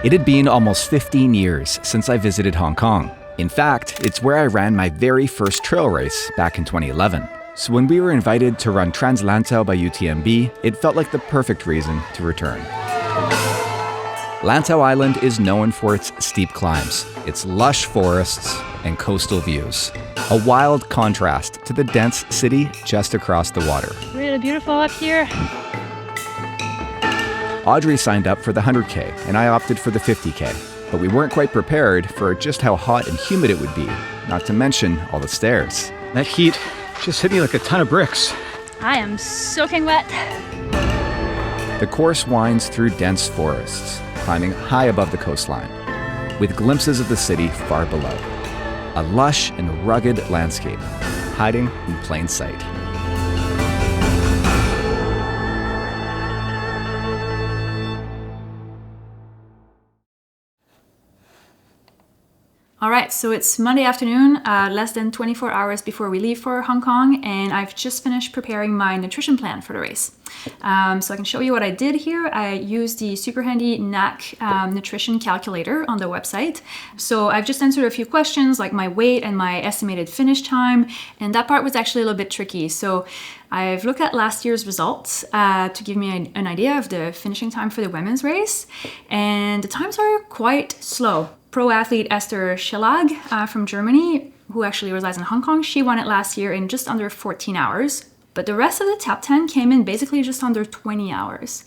It had been almost 15 years since I visited Hong Kong. In fact, it's where I ran my very first trail race back in 2011. So when we were invited to run Translantau by UTMB, it felt like the perfect reason to return. Lantau Island is known for its steep climbs, its lush forests, and coastal views. A wild contrast to the dense city just across the water. Really beautiful up here. Audrey signed up for the 100K, and I opted for the 50K. But we weren't quite prepared for just how hot and humid it would be, not to mention all the stairs. That heat just hit me like a ton of bricks. I am soaking wet. The course winds through dense forests, climbing high above the coastline, with glimpses of the city far below. A lush and rugged landscape, hiding in plain sight. All right, so it's Monday afternoon, less than 24 hours before we leave for Hong Kong, and I've just finished preparing my nutrition plan for the race. So I can show you what I did here. I used the super handy NAC nutrition calculator on the website. So I've just answered a few questions like my weight and my estimated finish time, and that part was actually a little bit tricky. So I've looked at last year's results to give me an idea of the finishing time for the women's race, and the times are quite slow. Pro athlete Esther Schillag from Germany, who actually resides in Hong Kong, she won it last year in just under 14 hours. But the rest of the top 10 came in basically just under 20 hours.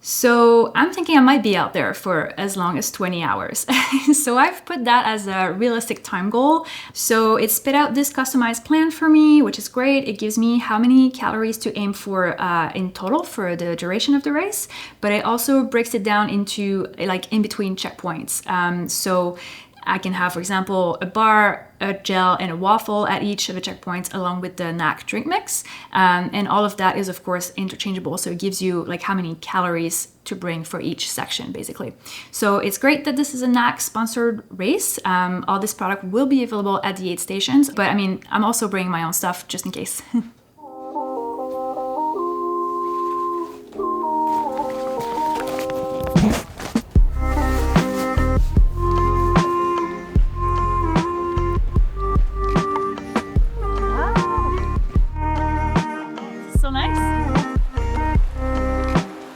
So I'm thinking I might be out there for as long as 20 hours. So I've put that as a realistic time goal. So it spit out this customized plan for me, which is great. It gives me how many calories to aim for in total for the duration of the race. But it also breaks it down into like in between checkpoints. So I can have, for example, a bar, a gel, and a waffle at each of the checkpoints along with the NAC drink mix. And all of that is, of course, interchangeable. So it gives you like how many calories to bring for each section, basically. So it's great that this is a NAC sponsored race. All this product will be available at the aid stations. But I mean, I'm also bringing my own stuff just in case.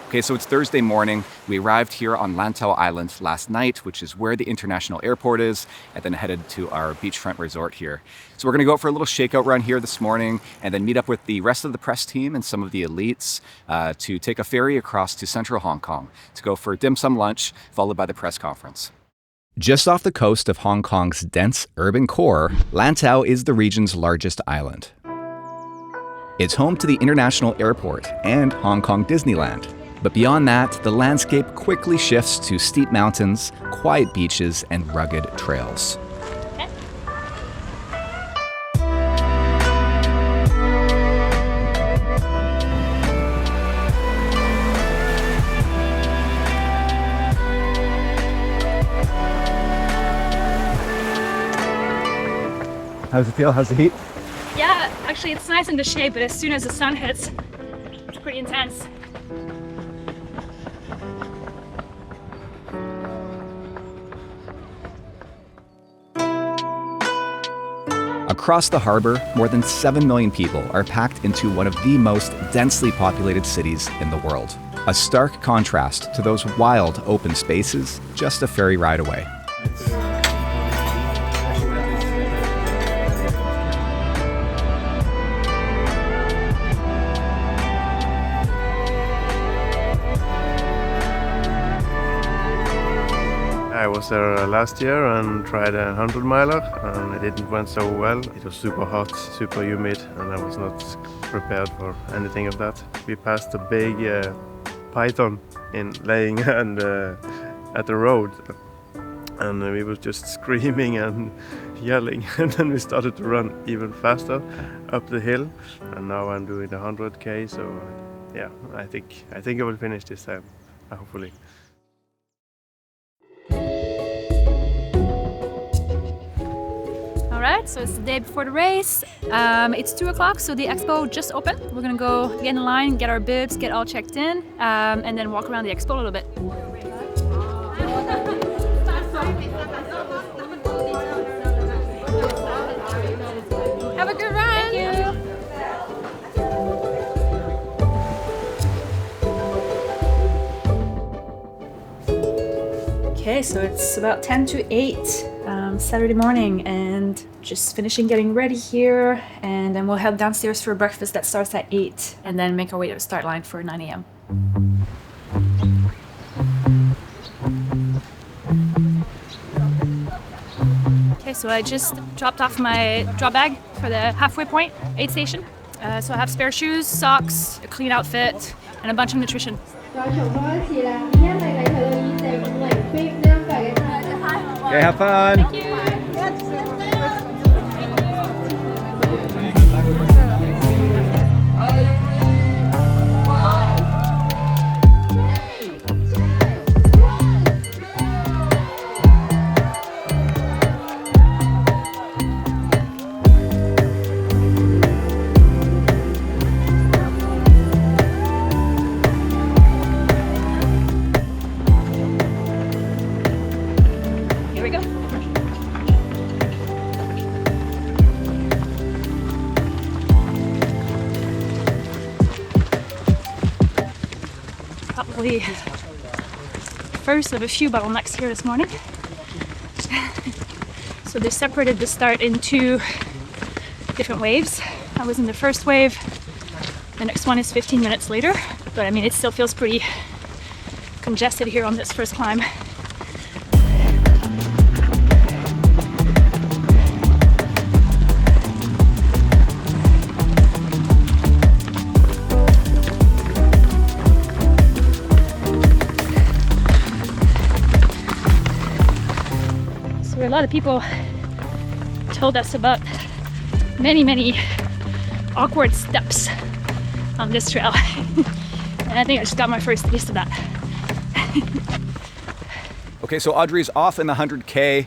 Okay, so it's Thursday morning. We arrived here on Lantau Island last night, which is where the international airport is, and then headed to our beachfront resort here. So we're gonna go for a little shakeout run here this morning and then meet up with the rest of the press team and some of the elites to take a ferry across to central Hong Kong to go for dim sum lunch, followed by the press conference. Just off the coast of Hong Kong's dense urban core, Lantau is the region's largest island. It's home to the international airport and Hong Kong Disneyland. But beyond that, the landscape quickly shifts to steep mountains, quiet beaches, and rugged trails. How's it feel? How's the heat? Yeah, actually it's nice in the shade, but as soon as the sun hits, it's pretty intense. Across the harbor, more than 7 million people are packed into one of the most densely populated cities in the world. A stark contrast to those wild open spaces just a ferry ride away. I was there last year and tried a 100-miler, and it didn't went so well. It was super hot, super humid, and I was not prepared for anything of that. We passed a big python laying at the road, and we were just screaming and yelling, and then we started to run even faster up the hill, and now I'm doing the 100K, so yeah, I think I will finish this time, hopefully. Alright, so it's the day before the race. It's 2 o'clock, so the expo just opened. We're gonna go get in line, get our bibs, get all checked in, and then walk around the expo a little bit. Okay, so it's about 10 to 8 Saturday morning, and just finishing getting ready here, and then we'll head downstairs for breakfast that starts at 8, and then make our way to the start line for 9 a.m. Okay, so I just dropped off my drop bag for the halfway point aid station. So I have spare shoes, socks, a clean outfit, and a bunch of nutrition. Okay, have fun. Thank you. Here we go. Probably first of a few bottlenecks here this morning. So they separated the start into different waves. I was in the first wave. The next one is 15 minutes later, but I mean, it still feels pretty congested here on this first climb. So a lot of people told us about many awkward steps on this trail. And I think I just got my first taste of that. Okay, so Audrey's off in the 100K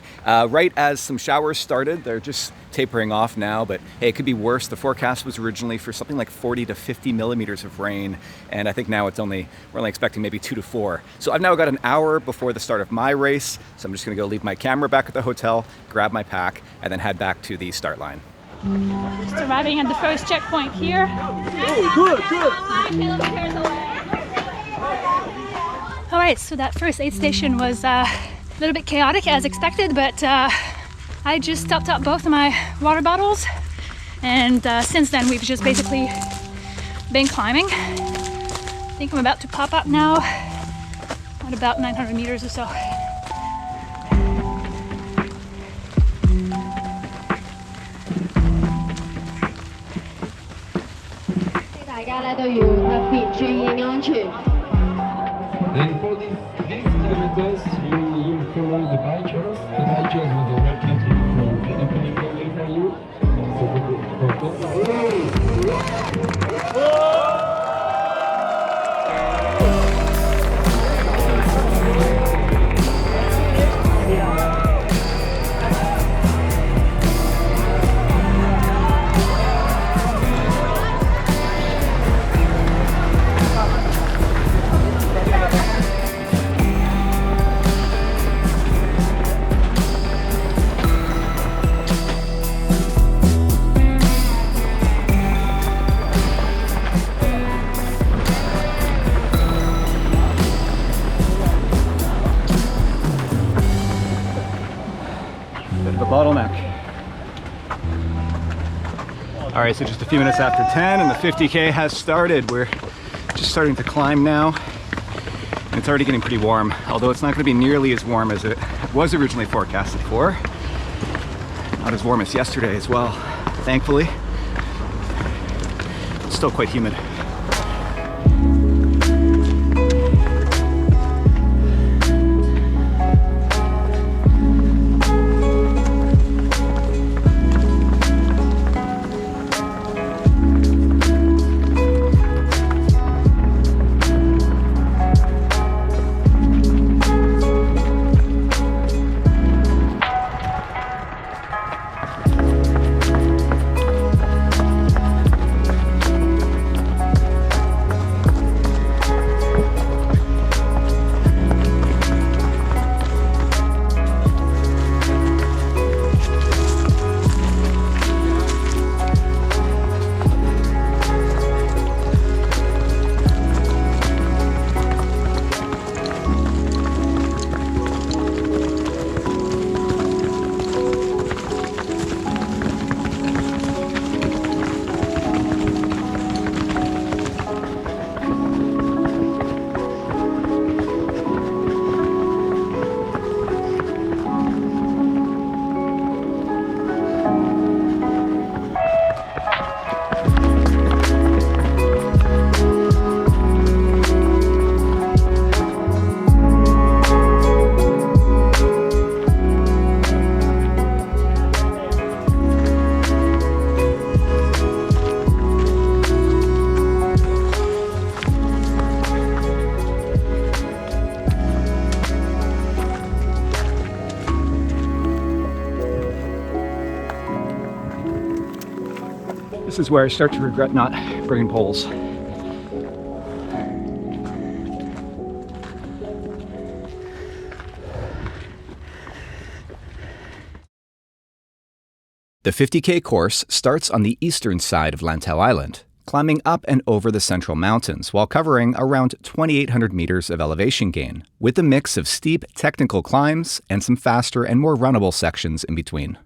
right as some showers started. They're just tapering off now, but hey, it could be worse. The forecast was originally for something like 40 to 50 millimeters of rain, and I think now we're only expecting maybe 2 to 4. So I've now got an hour before the start of my race, so I'm just gonna go leave my camera back at the hotel, grab my pack, and then head back to the start line. Just arriving at the first checkpoint here. All right, so that first aid station was a little bit chaotic as expected, but I just topped up both of my water bottles, and since then we've just basically been climbing. I think I'm about to pop up now at about 900 meters or so. And for these kilometers, you follow the bikers. The bikers will direct you from anything coming for you. The bottleneck. All right, so just a few minutes after 10 and the 50K has started. We're just starting to climb now. And it's already getting pretty warm, although it's not going to be nearly as warm as it was originally forecasted for. Not as warm as yesterday as well, thankfully. It's still quite humid. This is where I start to regret not bringing poles. The 50K course starts on the eastern side of Lantau Island, climbing up and over the central mountains while covering around 2,800 meters of elevation gain, with a mix of steep technical climbs and some faster and more runnable sections in between.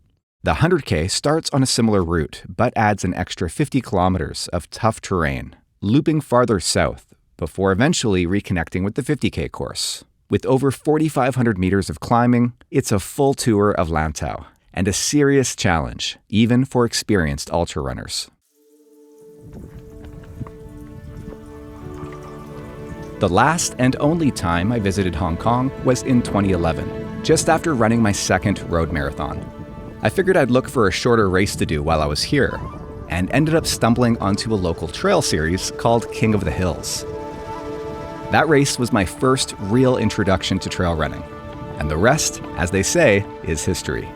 The 100K starts on a similar route, but adds an extra 50 kilometers of tough terrain, looping farther south, before eventually reconnecting with the 50K course. With over 4,500 meters of climbing, it's a full tour of Lantau, and a serious challenge, even for experienced ultra runners. The last and only time I visited Hong Kong was in 2011, just after running my second road marathon. I figured I'd look for a shorter race to do while I was here, and ended up stumbling onto a local trail series called King of the Hills. That race was my first real introduction to trail running, and the rest, as they say, is history.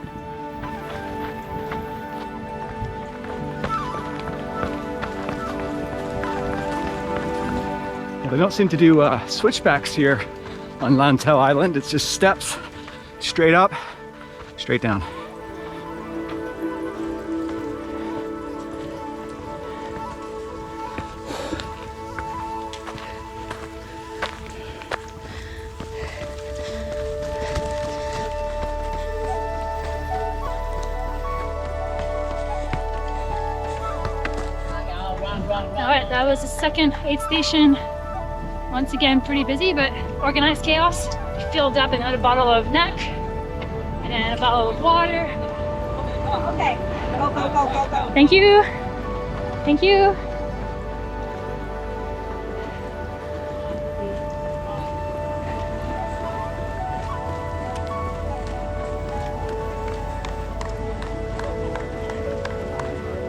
They don't seem to do switchbacks here on Lantau Island. It's just steps, straight up, straight down. All right, that was the second aid station. Once again, pretty busy, but organized chaos. We filled up another bottle of neck and a bottle of water. Okay, go. Thank you. Thank you.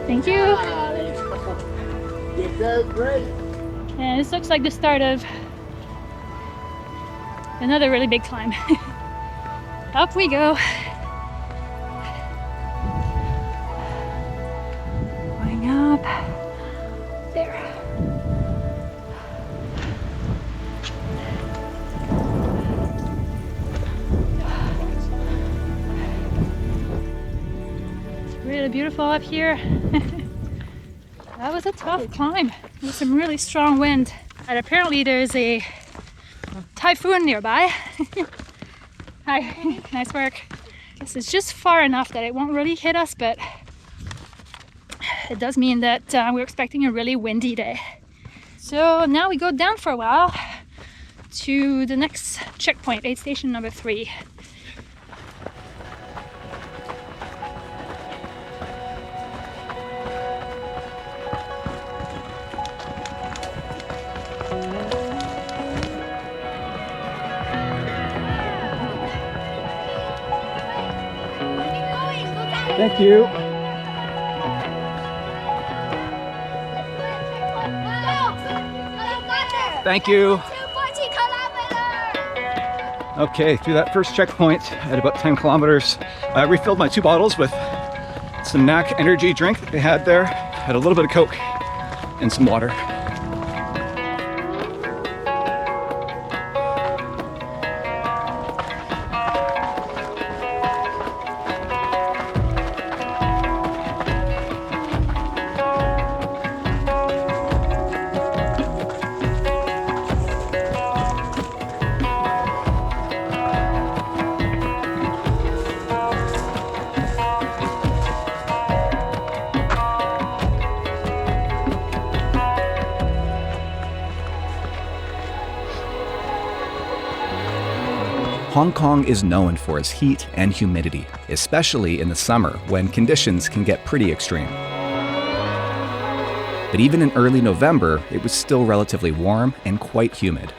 Thank you. Great. And this looks like the start of another really big climb. Up we go. Going up. There. It's really beautiful up here. That was a tough climb. With some really strong wind. And apparently there's a typhoon nearby. Hi, nice work. This is just far enough that it won't really hit us, but it does mean that we're expecting a really windy day. So now we go down for a while to the next checkpoint, aid station number 3. Thank you. Thank you. Okay, through that first checkpoint at about 10 kilometers, I refilled my 2 bottles with some NAC energy drink that they had there. Had a little bit of Coke and some water. Hong Kong is known for its heat and humidity, especially in the summer when conditions can get pretty extreme. But even in early November, it was still relatively warm and quite humid.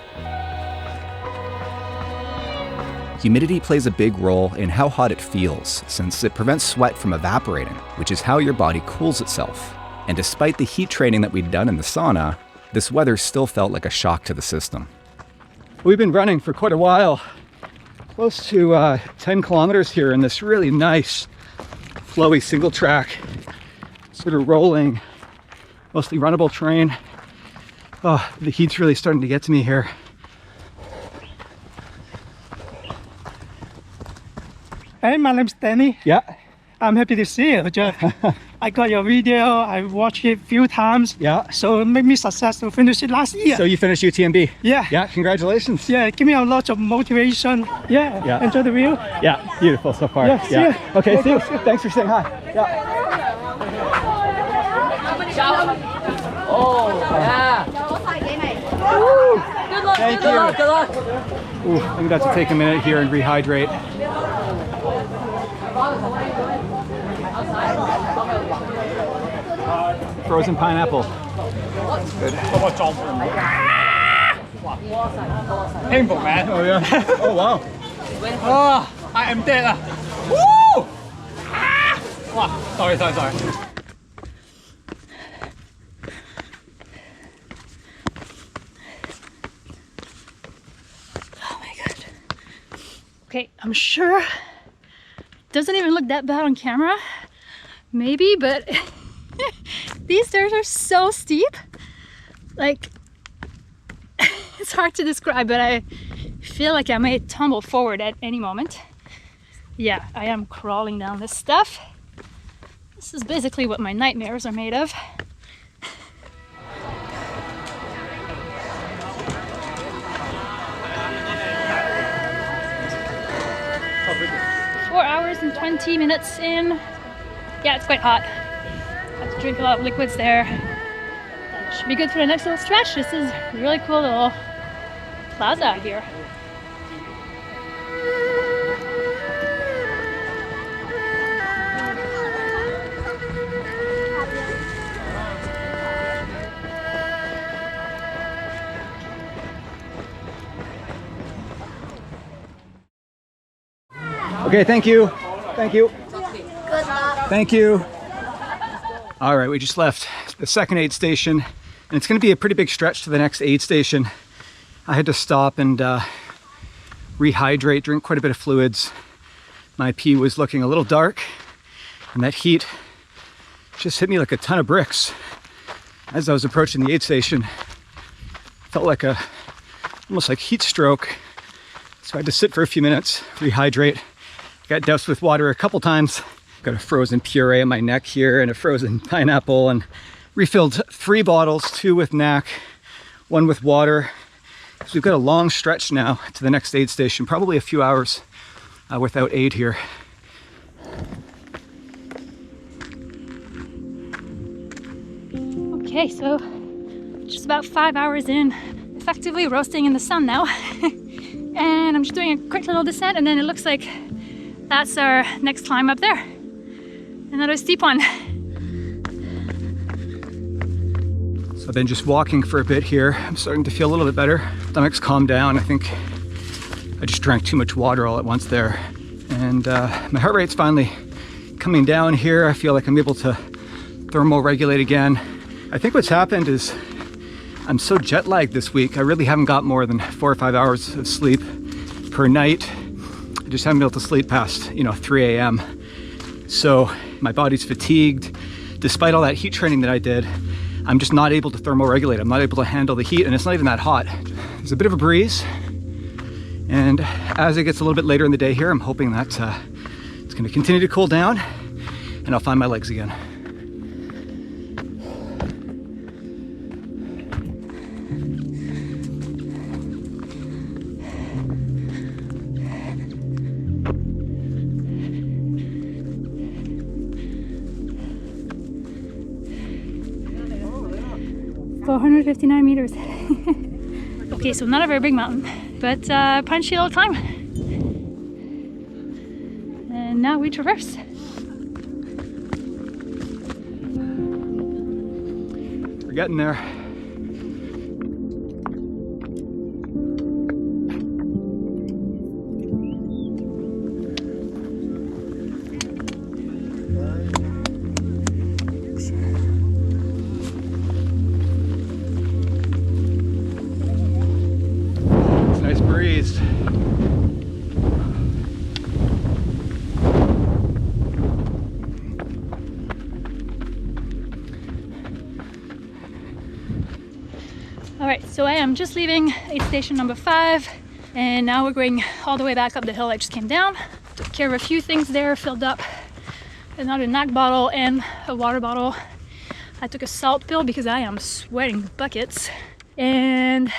Humidity plays a big role in how hot it feels, since it prevents sweat from evaporating, which is how your body cools itself. And despite the heat training that we'd done in the sauna, this weather still felt like a shock to the system. We've been running for quite a while, close to 10 kilometers here in this really nice, flowy single track, sort of rolling mostly runnable terrain. Oh, the heat's really starting to get to me here. Hey, my name's Danny. Yeah. I'm happy to see you, Jeff. I got your video. I watched it a few times. Yeah. So it made me successful to finish it last year. So you finished UTMB? Yeah. Yeah, congratulations. Yeah, give me a lot of motivation. Yeah. Enjoy the view. Yeah, beautiful so far. Yeah, see ya. Okay, see you. Thanks for saying hi. Yeah. Thank you. Ooh, I'm gonna have to take a minute here and rehydrate. Frozen pineapple. Good. Painful, man. Oh yeah. Oh wow. Oh, I am dead. Woo! Wow. Sorry. Oh my god. Okay, I'm sure it doesn't even look that bad on camera. Maybe, but these stairs are so steep. Like, it's hard to describe, but I feel like I may tumble forward at any moment. Yeah, I am crawling down this stuff. This is basically what my nightmares are made of. Four hours and 20 minutes in. Yeah, it's quite hot. I have to drink a lot of liquids there. Should be good for the next little stretch. This is a really cool little plaza here. Okay, thank you. Thank you. Thank you. All right, we just left the second aid station, and it's going to be a pretty big stretch to the next aid station. I had to stop and rehydrate, drink quite a bit of fluids. My pee was looking a little dark, and that heat just hit me like a ton of bricks. As I was approaching the aid station, felt like almost like heat stroke. So I had to sit for a few minutes, rehydrate. Got doused with water a couple times. Got a frozen puree on my neck here and a frozen pineapple, and refilled 3 bottles, 2 with NAC, 1 with water. So we've got a long stretch now to the next aid station, probably a few hours without aid here. Okay, so just about 5 hours in, effectively roasting in the sun now. And I'm just doing a quick little descent, and then it looks like that's our next climb up there. Another steep one. So I've been just walking for a bit here. I'm starting to feel a little bit better. Stomach's calmed down. I think I just drank too much water all at once there. And my heart rate's finally coming down here. I feel like I'm able to thermoregulate again. I think what's happened is I'm so jet lagged this week. I really haven't got more than 4 or 5 hours of sleep per night. I just haven't been able to sleep past, 3 a.m. So my body's fatigued. Despite all that heat training that I did, I'm just not able to thermoregulate. I'm not able to handle the heat, and it's not even that hot. There's a bit of a breeze. And as it gets a little bit later in the day here, I'm hoping that it's gonna continue to cool down and I'll find my legs again. .459 meters. Okay, so not a very big mountain, but punchy little climb. And now we traverse. We're getting there. Nice breeze. I'm just leaving aid station number 5, and now we're going all the way back up the hill. I just came down, took care of a few things there, filled up another NAC bottle and a water bottle. I took a salt pill because I am sweating buckets, and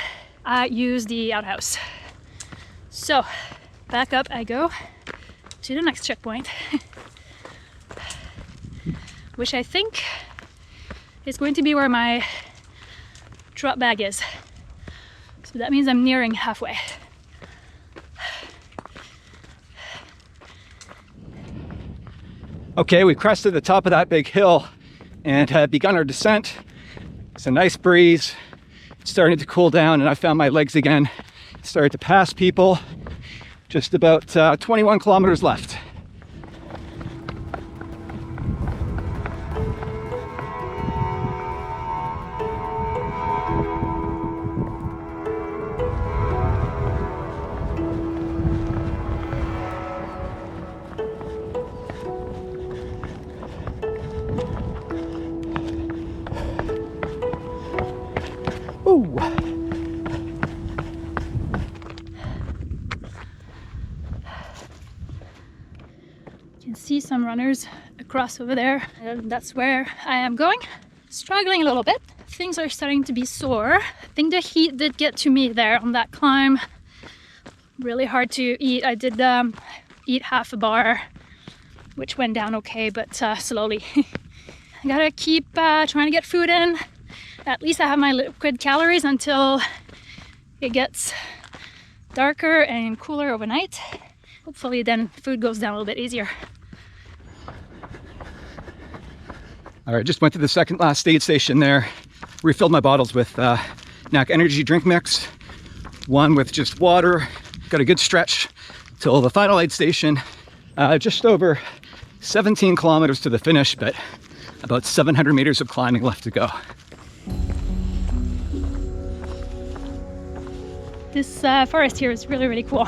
I used the outhouse. So back up I go to the next checkpoint, which I think is going to be where my drop bag is. So that means I'm nearing halfway. Okay, we crested the top of that big hill and had begun our descent. It's a nice breeze. It's starting to cool down, and I found my legs again. Started to pass people. Just about 21 kilometers left. Ooh. You can see some runners across over there, and that's where I am going. Struggling a little bit. Things are starting to be sore. I think the heat did get to me there on that climb. Really hard to eat. I did eat half a bar, which went down okay, but slowly. I gotta keep trying to get food in. At least I have my liquid calories until it gets darker and cooler overnight. Hopefully then food goes down a little bit easier. All right, just went to the second last aid station there. Refilled my bottles with NAC energy drink mix. One with just water. Got a good stretch till the final aid station. Just over 17 kilometers to the finish, but about 700 meters of climbing left to go. This forest here is really, really cool.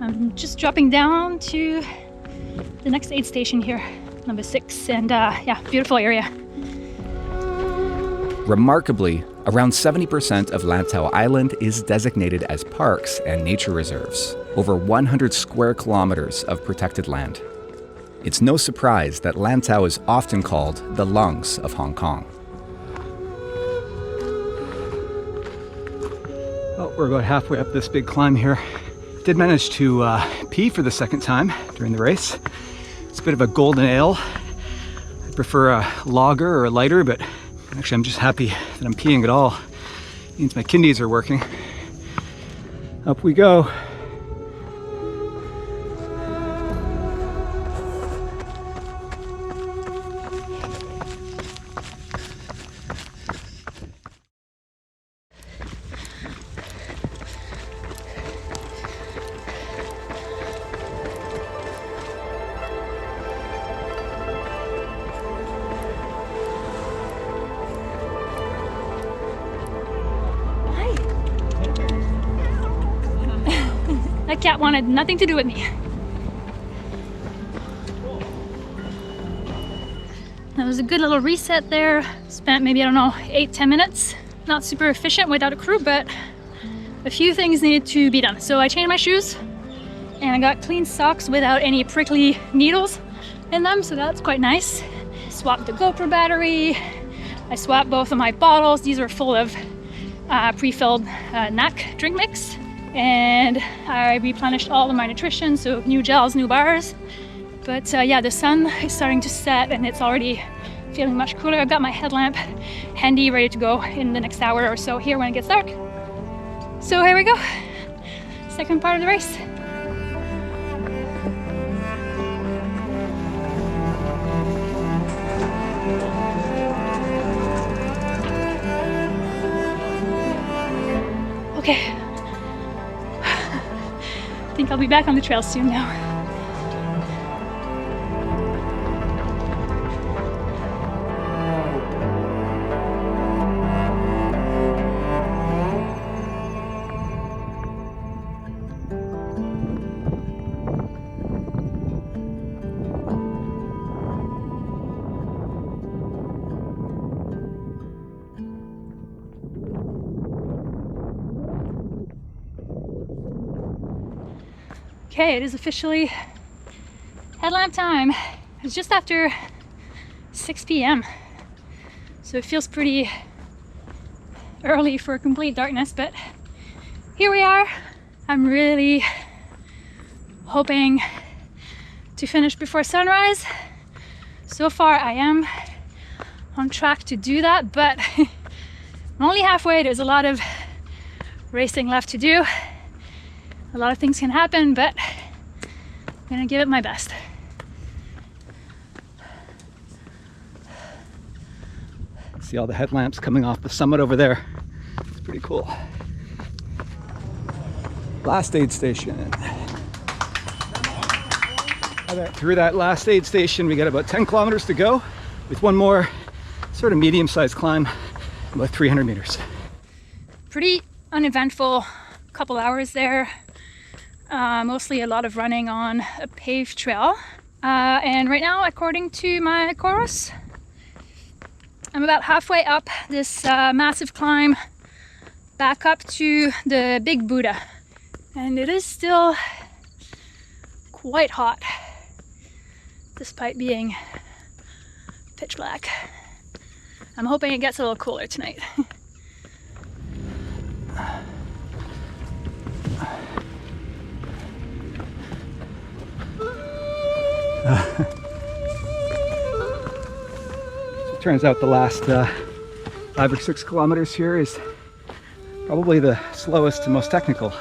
I'm just dropping down to the next aid station here, number 6, and yeah, beautiful area. Remarkably, around 70% of Lantau Island is designated as parks and nature reserves, over 100 square kilometers of protected land. It's no surprise that Lantau is often called the lungs of Hong Kong. Well, we're about halfway up this big climb here. Did manage to pee for the second time during the race. It's a bit of a golden ale. I prefer a lager or a lighter, but actually I'm just happy that I'm peeing at all. It means my kidneys are working. Up we go. That cat wanted nothing to do with me. That was a good little reset there. Spent maybe, I don't know, 8-10 minutes. Not super efficient without a crew, but a few things needed to be done. So I changed my shoes and I got clean socks without any prickly needles in them, so that's quite nice. Swapped the GoPro battery. I swapped both of my bottles. These are full of pre-filled NAC drink mix. And I replenished all of my nutrition, so new gels, new bars. But yeah, the sun is starting to set and it's already feeling much cooler. I've got my headlamp handy, ready to go in the next hour or so here when it gets dark. So here we go, second part of the race. Okay. I think I'll be back on the trail soon now. Okay, it is officially headlamp time. It's just after 6 p.m. So it feels pretty early for complete darkness, but here we are. I'm really hoping to finish before sunrise. So far I am on track to do that, but I'm only halfway. There's a lot of racing left to do. A lot of things can happen, but I'm gonna give it my best. See all the headlamps coming off the summit over there. It's pretty cool. Last aid station. Through that last aid station, we got about 10 kilometers to go with one more sort of medium-sized climb, about 300 meters. Pretty uneventful couple hours there. Mostly a lot of running on a paved trail. And right now, according to my chorus, I'm about halfway up this massive climb back up to the Big Buddha. And it is still quite hot, despite being pitch black. I'm hoping it gets a little cooler tonight. It turns out the last 5 or 6 kilometers here is probably the slowest and most technical.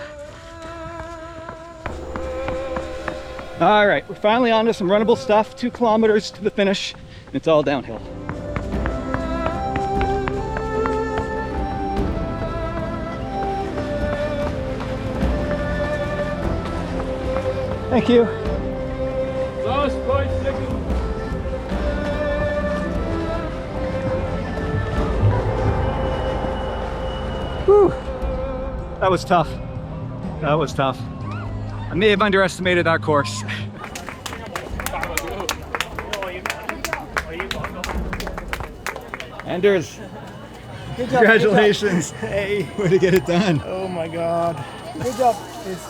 All right, we're finally on to some runnable stuff. 2 kilometers to the finish, and it's all downhill. Thank you. Last 5 seconds. Whew. That was tough. That was tough. I may have underestimated that course. Anders, congratulations. Hey, Way to get it done. oh my God. Good job. It's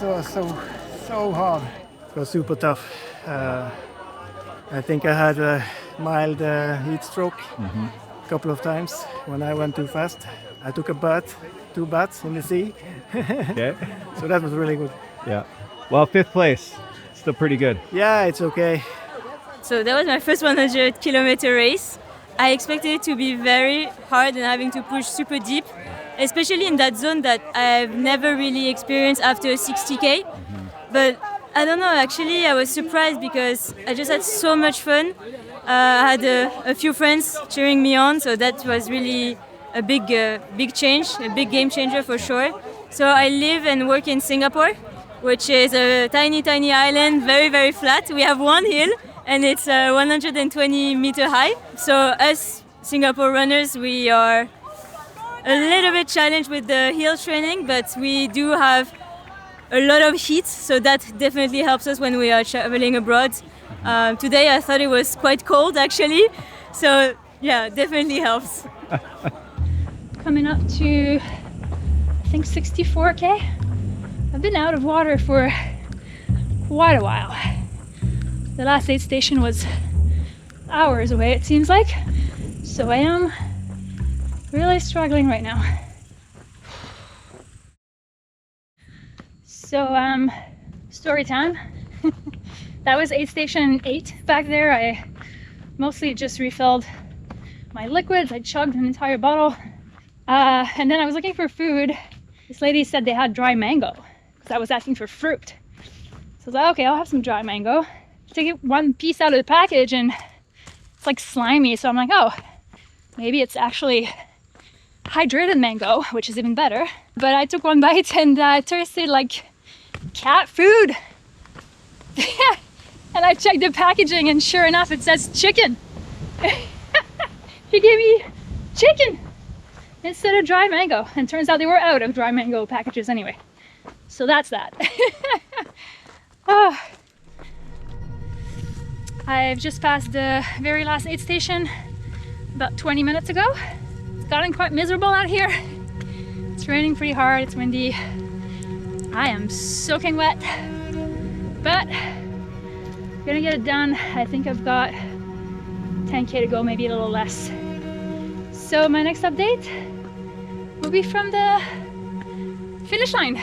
so hard. It was super tough. I think I had a mild heat stroke a couple of times when I went too fast. I took a bath, 2 baths in the sea. Okay. So that was really good. Yeah. Well, 5th place. Still pretty good. Yeah, it's okay. So that was my first 100-kilometer race. I expected it to be very hard and having to push super deep, especially in that zone that I've never really experienced after 60K. But I don't know, actually I was surprised because I just had so much fun. I had a few friends cheering me on, so that was really a big change, a big game changer for sure. So I live and work in Singapore, which is a tiny island, very, very flat. We have one hill and it's 120 meter high. So us Singapore runners, we are a little bit challenged with the hill training, but we do have a lot of heat, so that definitely helps us when we are traveling abroad. Today I thought it was quite cold actually, so yeah, definitely helps. Coming up to, I think 64K. I've been out of water for quite a while. The last aid station was hours away, it seems like. So I am really struggling right now. So, story time. That was aid station 8 back there. I mostly just refilled my liquids. I chugged an entire bottle. And then I was looking for food. This lady said they had dry mango because I was asking for fruit. So I was like, okay, I'll have some dry mango. Take one piece out of the package and it's like slimy. So I'm like, oh, maybe it's actually hydrated mango, which is even better. But I took one bite and it tasted like cat food. And I checked the packaging and sure enough, it says chicken. He gave me chicken instead of dry mango. And turns out they were out of dry mango packages anyway. So that's that. Oh. I've just passed the very last aid station about 20 minutes ago. It's gotten quite miserable out here. It's raining pretty hard, it's windy. I am soaking wet. but gonna get it done. I think I've got 10K to go, maybe a little less. So my next update will be from the finish line,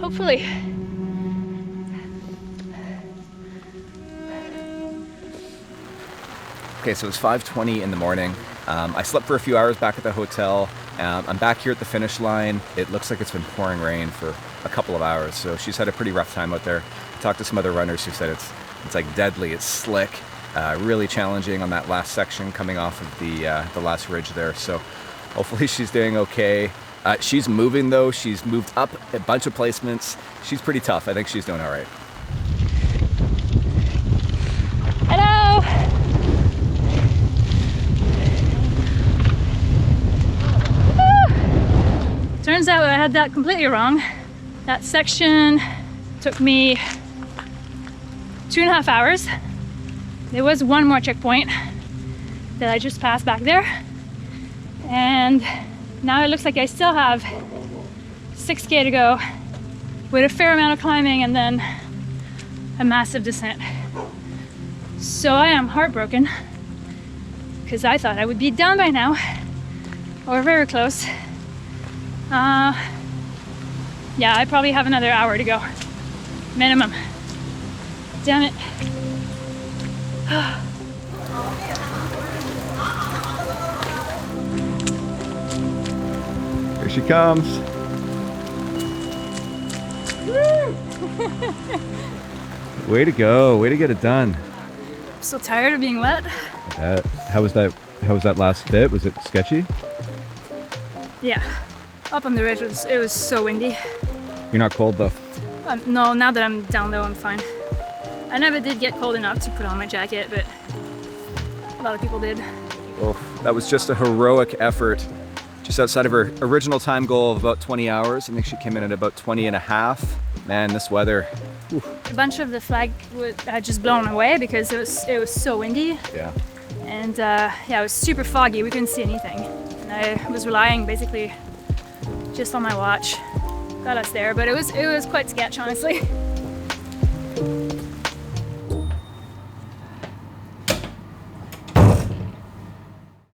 hopefully. Okay, so it's 5:20 in the morning. I slept for a few hours back at the hotel. I'm back here at the finish line. It looks like it's been pouring rain for a couple of hours, so she's had a pretty rough time out there. I talked to some other runners who said it's like deadly, it's slick, really challenging on that last section coming off of the last ridge there. So hopefully she's doing okay. She's moving though. She's moved up a bunch of placements. She's pretty tough. I think she's doing all right. Hello! Woo! Turns out I had that completely wrong. That section took me 2.5 hours. There was one more checkpoint that I just passed back there. And now it looks like I still have 6K to go with a fair amount of climbing and then a massive descent. So I am heartbroken because I thought I would be done by now or very close. Yeah, I probably have another hour to go, minimum. Damn it. Here she comes. Way to go, way to get it done. I'm so tired of being wet. How was that last bit? Was it sketchy? Yeah, up on the ridge it was so windy. You're not cold though? No, now that I'm down low, I'm fine. I never did get cold enough to put on my jacket, but a lot of people did. Oh, that was just a heroic effort. Just outside of her original time goal of about 20 hours. I think she came in at about 20 and a half. Man, this weather. Whew. A bunch of the flag had just blown away because it was so windy. Yeah. And yeah, it was super foggy. We couldn't see anything. And I was relying basically just on my watch. Got us there, but it was quite sketch, honestly.